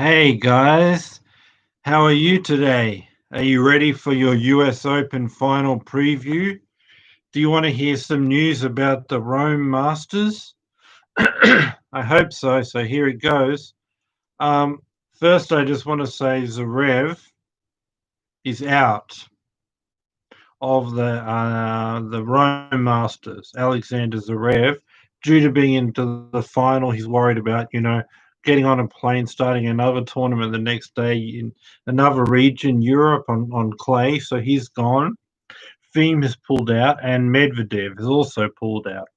Hey guys, how are you today? Are you ready for your US Open final preview? Do you want to hear some news about the Rome Masters? I hope so. So here it goes. Um, First, I just want to say Zverev is out of the Rome Masters. Alexander Zverev, due to being into the final, he's worried about getting on a plane, starting another tournament the next day in another region, Europe, on clay. So he's gone. Thiem has pulled out, and Medvedev has also pulled out.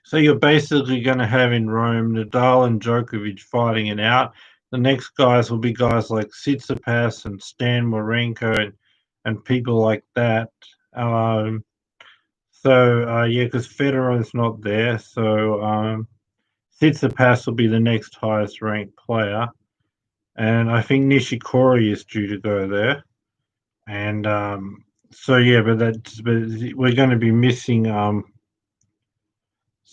So you're basically going to have in Rome Nadal and Djokovic fighting it out. The next guys will be guys like Tsitsipas and Stan Wawrinka and people like that. Um, yeah, because Federer is not there, so Tsitsipas will be the next highest ranked player, and I think Nishikori is due to go there. And so yeah, but we're going to be missing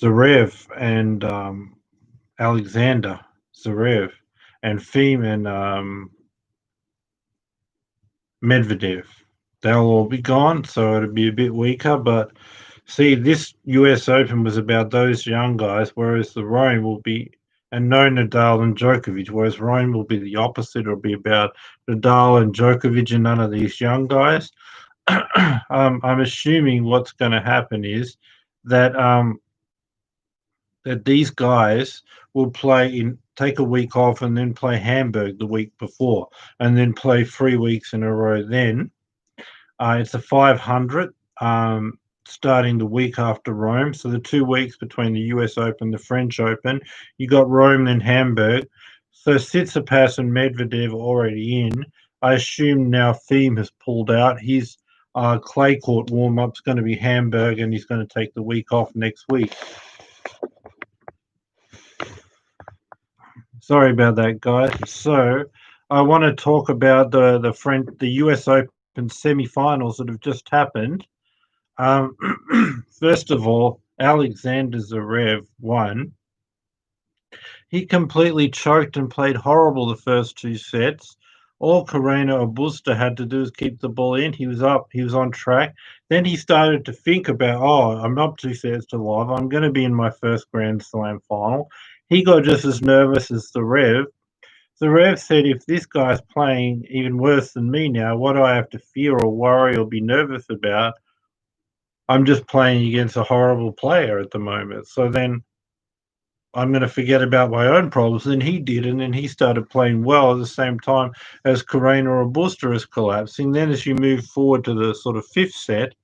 Zverev and Alexander Zverev and Thiem and Medvedev. They'll all be gone, so it'll be a bit weaker. But see, this US Open was about those young guys, whereas the Rome will be, and no Nadal and Djokovic, whereas Rome will be the opposite. It'll be about Nadal and Djokovic and none of these young guys. I'm assuming what's going to happen is that that these guys will take a week off and then play Hamburg the week before, and then play 3 weeks in a row. Then it's a 500 starting the week after Rome. So the 2 weeks between the US Open, the French Open, you got Rome then Hamburg. So Tsitsipas and Medvedev are already in. I assume now Thiem has pulled out. His clay court warm up's going to be Hamburg, and he's going to take the week off next week. Sorry about that, guys. So I want to talk about the US Open semi-finals that have just happened. Um, First of all, Alexander Zverev won. He completely choked and played horrible the first two sets. All Carreno Busta had to do was keep the ball in. He was up. He was on track. Then he started to think about, I'm up 2 sets to love. I'm going to be in my first Grand Slam final. He got just as nervous as Zverev. Zverev said, if this guy's playing even worse than me now, what do I have to fear or worry or be nervous about? I'm just playing against a horrible player at the moment. So then I'm going to forget about my own problems. And he did. And then he started playing well at the same time as Carreno Robusta is collapsing. Then as you move forward to the sort of fifth set,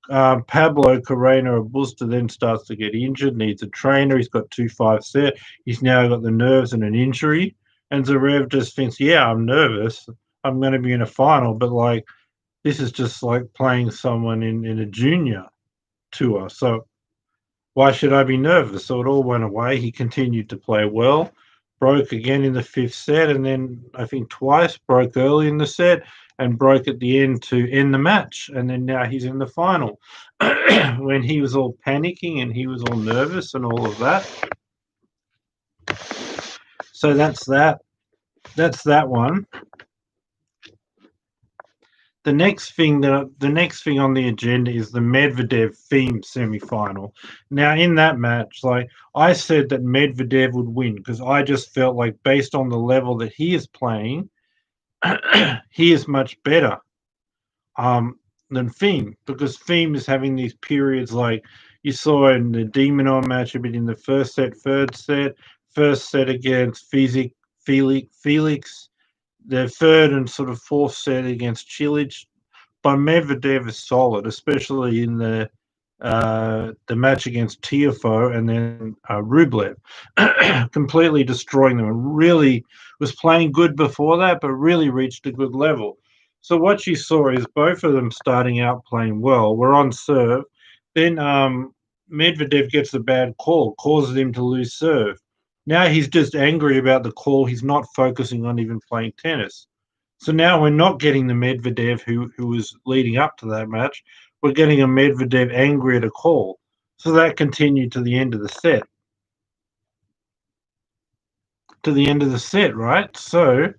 Pablo Carreno Robusta then starts to get injured, needs a trainer. He's got 2-5 set. He's now got the nerves and an injury. And Zverev just thinks, yeah, I'm nervous. I'm going to be in a final. But like, this is just like playing someone in a junior tour. So why should I be nervous? So it all went away. He continued to play well, broke again in the fifth set, and then I think twice broke early in the set and broke at the end to end the match. And then now he's in the final. When he was all panicking and he was all nervous and all of that. So that's that. That's that one. The next thing on the agenda is the Medvedev Thiem semi-final. Now, in that match, like I said that Medvedev would win because I just felt like based on the level that he is playing, he is much better than Thiem because Thiem is having these periods like you saw in the Demonor match a bit in the first set, first set against Felix, the third and sort of fourth set against Cilic. But Medvedev is solid, especially in the match against Tiafoe and then Rublev, completely destroying them. Really was playing good before that, but really reached a good level. So what you saw is both of them starting out playing well. We're on serve. Then Medvedev gets a bad call, causes him to lose serve. Now he's just angry about the call. He's not focusing on even playing tennis. So now we're not getting the Medvedev who was leading up to that match. We're getting a Medvedev angry at a call. So that continued to the end of the set. to the end of the set, right? So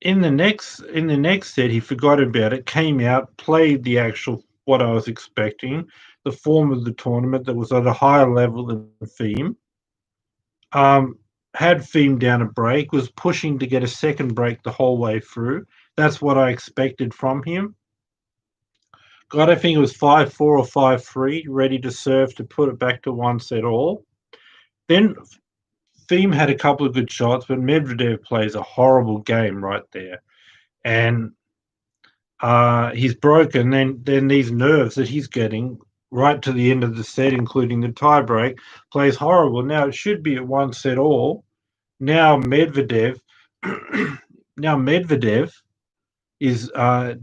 in the next set, he forgot about it, came out, played the actual what I was expecting, the form of the tournament that was at a higher level than Thiem. Had Thiem down a break, was pushing to get a second break the whole way through. That's what I expected from him. God, I think it was 5-4 or 5-3, ready to serve to put it back to 1 set all. Then Thiem had a couple of good shots, but Medvedev plays a horrible game right there. And he's broken. Then these nerves that he's getting right to the end of the set, including the tiebreak, plays horrible. Now it should be at 1 set all. Now Medvedev is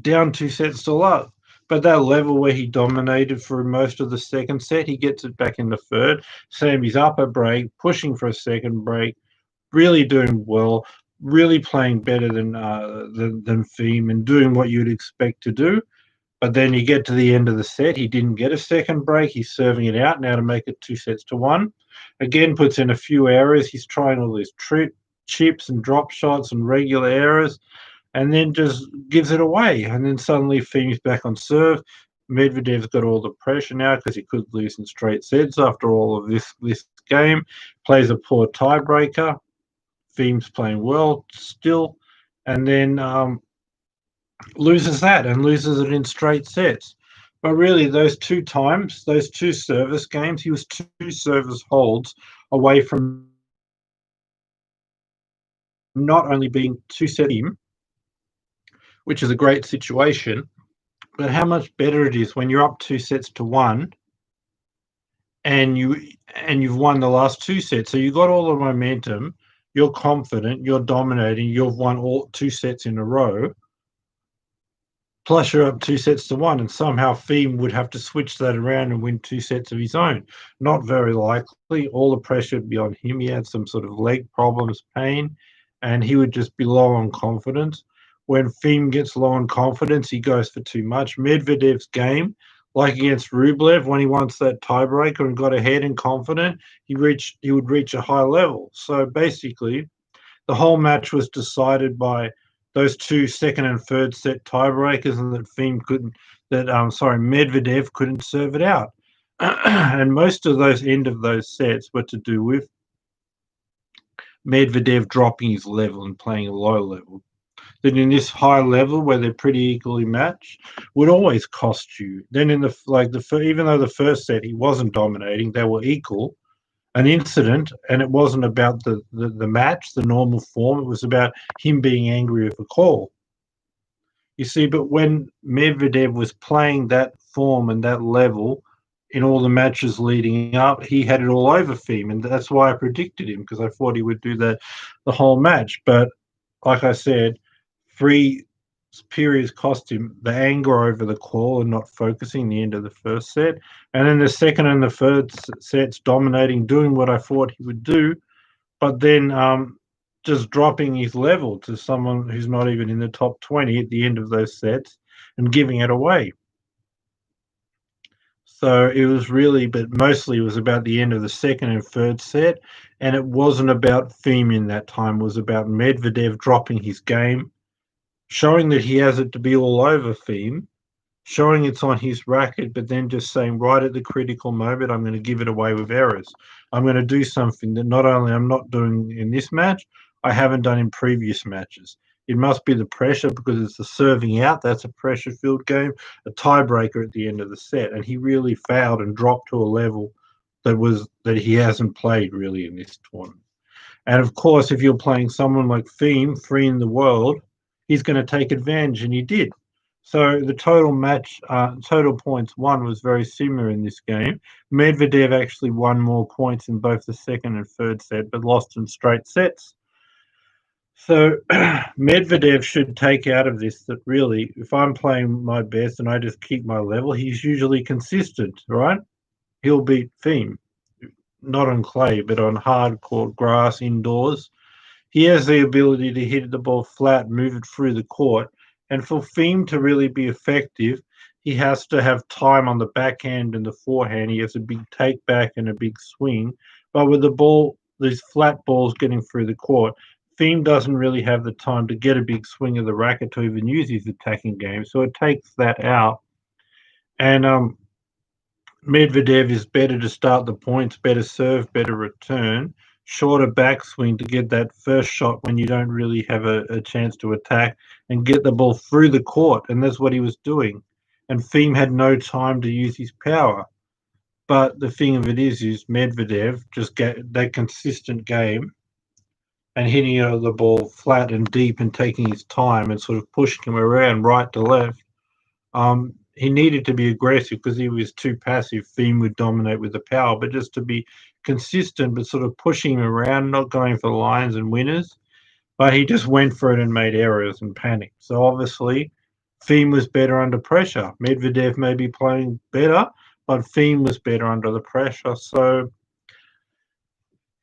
down 2 sets to love. But that level where he dominated for most of the second set, he gets it back in the third. Sammy's up a break, pushing for a second break, really doing well, really playing better than Thiem and doing what you'd expect to do. But then you get to the end of the set, he didn't get a second break. He's serving it out now to make it 2-1. Again, puts in a few errors. He's trying all these chips and drop shots and regular errors, and then just gives it away. And then suddenly Thiem's back on serve. Medvedev's got all the pressure now because he could lose in straight sets after all of this game. Plays a poor tiebreaker. Thiem's playing well still, and then loses that and loses it in straight sets. But really, those two times, those two service games, he was 2 service holds away from not only being 2-set him, which is a great situation, but how much better it is when you're up 2-1 and you've won the last 2 sets. So you got all the momentum, you're confident, you're dominating, you've won all 2 sets in a row. Plus, you're up 2-1, and somehow Thiem would have to switch that around and win 2 sets of his own. Not very likely. All the pressure would be on him. He had some sort of leg problems, pain, and he would just be low on confidence. When Thiem gets low on confidence, he goes for too much. Medvedev's game, like against Rublev, when he wants that tiebreaker and got ahead and confident, he would reach a high level. So basically, the whole match was decided by those 2 second and third set tiebreakers, and that Medvedev couldn't serve it out. And most of those end of those sets were to do with Medvedev dropping his level and playing a low level. Then in this high level where they're pretty equally matched, would always cost you. Then in even though the first set he wasn't dominating, they were equal. An incident, and it wasn't about the match, the normal form. It was about him being angry with a call. You see, but when Medvedev was playing that form and that level in all the matches leading up, he had it all over Thiem, and that's why I predicted him, because I thought he would do that the whole match. But like I said, 3 periods cost him the anger over the call and not focusing the end of the first set, and then the second and the third sets dominating, doing what I thought he would do, but then just dropping his level to someone who's not even in the top 20 at the end of those sets and giving it away. So it was really, but mostly it was about the end of the second and third set, and it wasn't about Thiem in that time. It was about Medvedev dropping his game, showing that he has it to be all over Thiem, showing it's on his racket, but then just saying right at the critical moment, I'm going to give it away with errors. I'm going to do something that not only I'm not doing in this match, I haven't done in previous matches. It must be the pressure because it's the serving out. That's a pressure-filled game, a tiebreaker at the end of the set. And he really fouled and dropped to a level that he hasn't played really in this tournament. And of course, if you're playing someone like Thiem, free in the world, he's going to take advantage, and he did. So the total points won was very similar in this game. Medvedev actually won more points in both the second and third set, but lost in straight sets. So Medvedev should take out of this that really, if I'm playing my best and I just keep my level, he's usually consistent, right? He'll beat Thiem, not on clay, but on hard court grass indoors. He has the ability to hit the ball flat, move it through the court. And for Thiem to really be effective, he has to have time on the backhand and the forehand. He has a big take back and a big swing. But with the ball these flat balls getting through the court. Thiem doesn't really have the time to get a big swing of the racket to even use his attacking game, so it takes that out. And Medvedev is better to start the points, better serve, better return, shorter backswing to get that first shot when you don't really have a chance to attack and get the ball through the court. And that's what he was doing. And Thiem had no time to use his power. But the thing of it is Medvedev just get that consistent game and hitting the ball flat and deep and taking his time and sort of pushing him around right to left. He needed to be aggressive because he was too passive. Thiem would dominate with the power, but just to be consistent, but sort of pushing him around, not going for lines and winners. But he just went for it and made errors and panicked. So obviously, Thiem was better under pressure. Medvedev may be playing better, but Thiem was better under the pressure. So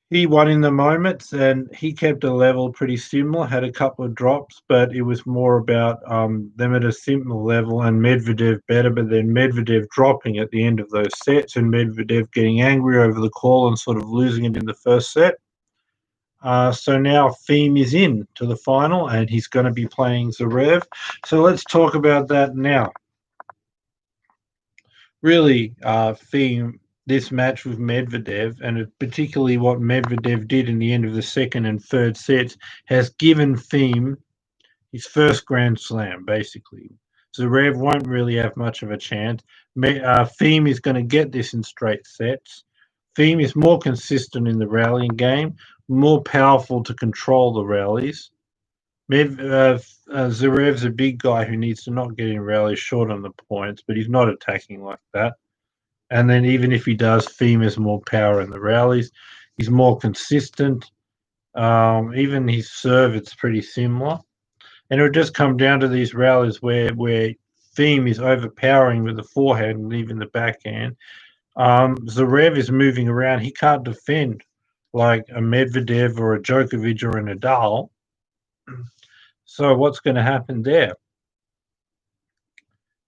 he won in the moments and he kept a level pretty similar, had a couple of drops, but it was more about them at a similar level and Medvedev better, but then Medvedev dropping at the end of those sets and Medvedev getting angry over the call and sort of losing it in the first set. So now Thiem is in to the final and he's going to be playing Zverev. So let's talk about that now. Really, Thiem, this match with Medvedev, and particularly what Medvedev did in the end of the second and third sets, has given Thiem his first Grand Slam, basically. Zverev won't really have much of a chance. Thiem is going to get this in straight sets. Thiem is more consistent in the rallying game, more powerful to control the rallies. Zverev's a big guy who needs to not get in rallies short on the points, but he's not attacking like that. And then even if he does, Thiem has more power in the rallies. He's more consistent. Even his serve, it's pretty similar. And it'll just come down to these rallies where Thiem is overpowering with the forehand and even the backhand. Zverev is moving around. He can't defend like a Medvedev or a Djokovic or a Nadal. So what's going to happen there?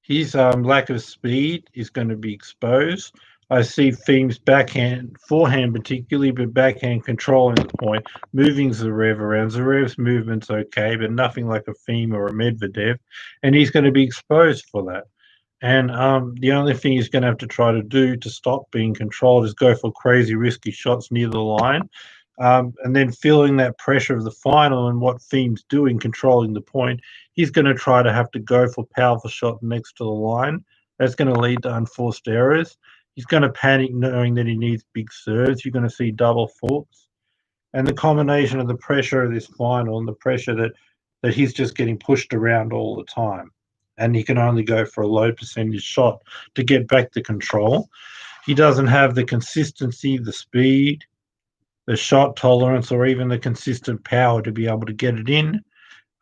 His lack of speed is going to be exposed. I see Thiem's forehand particularly, but backhand controlling the point, moving Zverev around. Zverev's movement's okay, but nothing like a Thiem or a Medvedev, and he's going to be exposed for that. And the only thing he's going to have to try to do to stop being controlled is go for crazy risky shots near the line. And then feeling that pressure of the final and what Thiem's doing, controlling the point, he's going to try to have to go for powerful shot next to the line. That's going to lead to unforced errors. He's going to panic knowing that he needs big serves. You're going to see double faults. And the combination of the pressure of this final and the pressure that he's just getting pushed around all the time. And he can only go for a low percentage shot to get back the control. He doesn't have the consistency, the speed, the shot tolerance, or even the consistent power to be able to get it in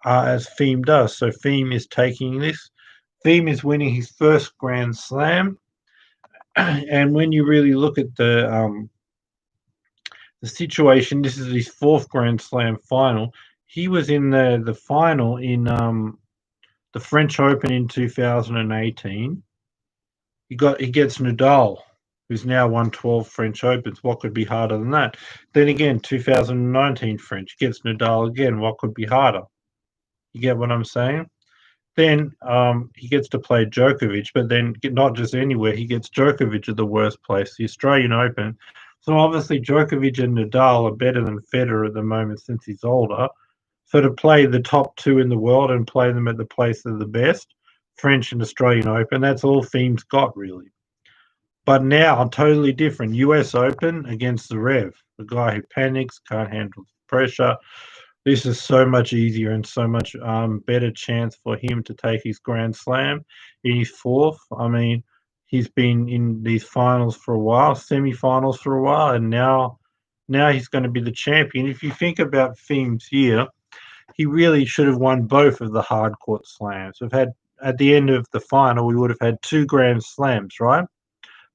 as Thiem does. So Thiem is taking this. Thiem is winning his first Grand Slam. And when you really look at the situation, this is his fourth Grand Slam final. He was in the final in the French Open in 2018. He gets Nadal, who's now won 12 French Opens. What could be harder than that? Then again, 2019 French gets Nadal again. What could be harder? You get what I'm saying? Then he gets to play Djokovic, but then not just anywhere. He gets Djokovic at the worst place, the Australian Open. So obviously Djokovic and Nadal are better than Federer at the moment since he's older. So to play the top two in the world and play them at the place of the best, French and Australian Open, that's all Thiem's got really. But now, totally different. US Open against Zverev, the guy who panics, can't handle pressure. This is so much easier and so much better chance for him to take his Grand Slam in his fourth. I mean, he's been in these finals for a while, semi-finals for a while, and now he's going to be the champion. If you think about Thiem's year, he really should have won both of the hard court slams. We've had, at the end of the final, we would have had 2 Grand Slams, right?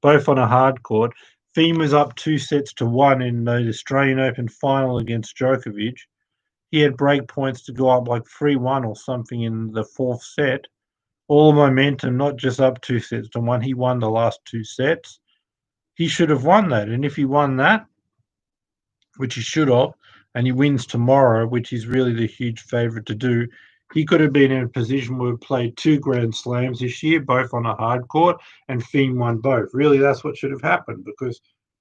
Both on a hard court. Thiem was up 2-1 in the Australian Open final against Djokovic. He had break points to go up like 3-1 or something in the fourth set. All momentum, not just up 2-1. He won the last 2 sets. He should have won that. And if he won that, which he should have, and he wins tomorrow, which he's really the huge favourite to do, he could have been in a position where he played 2 Grand Slams this year, both on a hard court, and Thiem won both. Really, that's what should have happened, because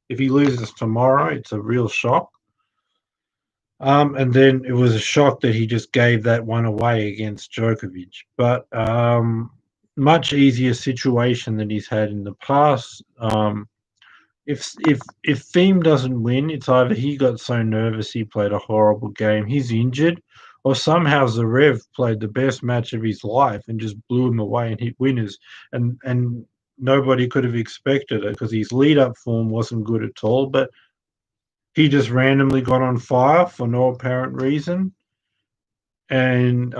if he loses tomorrow, it's a real shock. And then it was a shock that he just gave that one away against Djokovic. But much easier situation than he's had in the past. If Thiem doesn't win, it's either he got so nervous he played a horrible game, he's injured, or somehow Zverev played the best match of his life and just blew him away and hit winners, and nobody could have expected it because his lead up form wasn't good at all. But he just randomly got on fire for no apparent reason and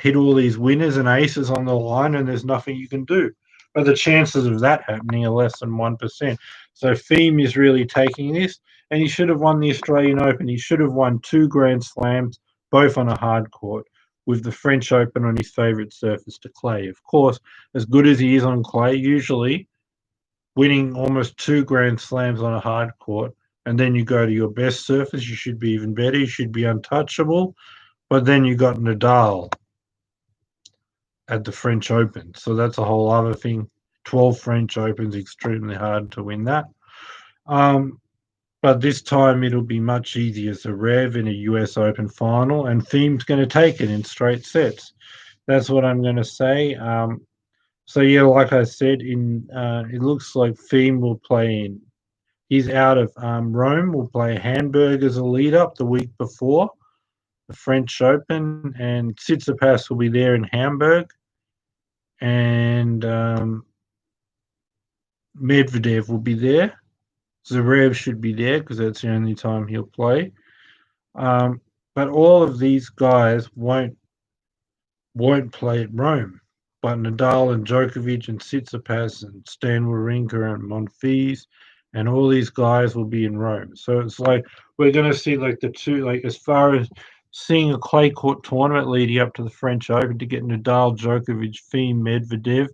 hit all these winners and aces on the line, and there's nothing you can do. But the chances of that happening are less than 1%. So Thiem is really taking this, and he should have won the Australian Open. He should have won 2 Grand Slams, both on a hard court, with the French Open on his favourite surface to clay. Of course, as good as he is on clay, usually winning almost 2 Grand Slams on a hard court, and then you go to your best surface, you should be even better. You should be untouchable. But then you got Nadal at the French Open. So that's a whole other thing. 12 French Opens, extremely hard to win that. But this time it'll be much easier. Zverev in a US Open final, and Thiem's going to take it in straight sets. That's what I'm going to say. So yeah, like I said, it looks like Thiem will play in. He's out of Rome. Will play Hamburg as a lead up the week before the French Open, and Tsitsipas will be there in Hamburg, and Medvedev will be there. Zverev should be there because that's the only time he'll play. But all of these guys won't play at Rome. But Nadal and Djokovic and Tsitsipas and Stan Wawrinka and Monfils and all these guys will be in Rome. So it's like we're going to see like the two, like as far as seeing a clay court tournament leading up to the French Open to get Nadal, Djokovic, Thiem, Medvedev,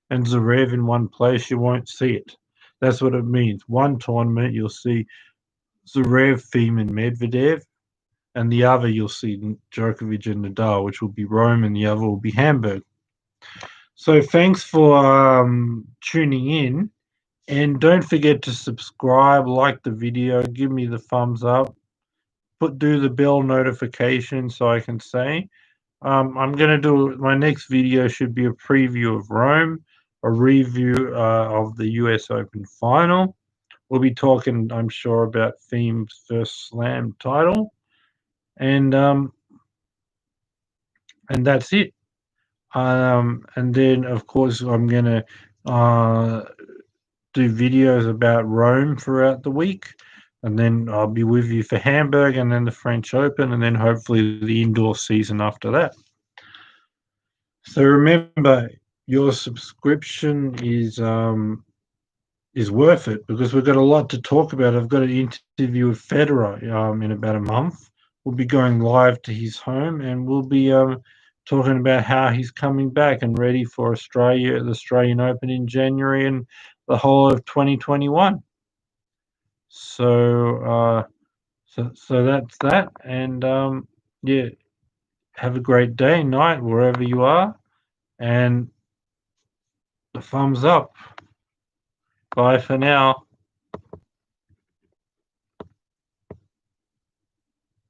and Zverev in one place, you won't see it. That's what it means. One tournament, you'll see Zverev, Thiem, and Medvedev, and the other you'll see Djokovic and Nadal, which will be Rome, and the other will be Hamburg. So thanks for tuning in, and don't forget to subscribe, like the video, give me the thumbs up, do the bell notification so I can say. I'm going to do my next video should be a preview of Rome, a review of the US Open final. We'll be talking, I'm sure, about Thiem's first Slam title, and that's it. And then, of course, I'm going to do videos about Rome throughout the week, and then I'll be with you for Hamburg and then the French Open, and then hopefully the indoor season after that. So remember, your subscription is worth it because we've got a lot to talk about. I've got an interview with Federer in about a month. We'll be going live to his home, and we'll be talking about how he's coming back and ready for Australia, the Australian Open in January, and the whole of 2021. So that's that, and yeah, have a great day, night, wherever you are, and the thumbs up. Bye for now.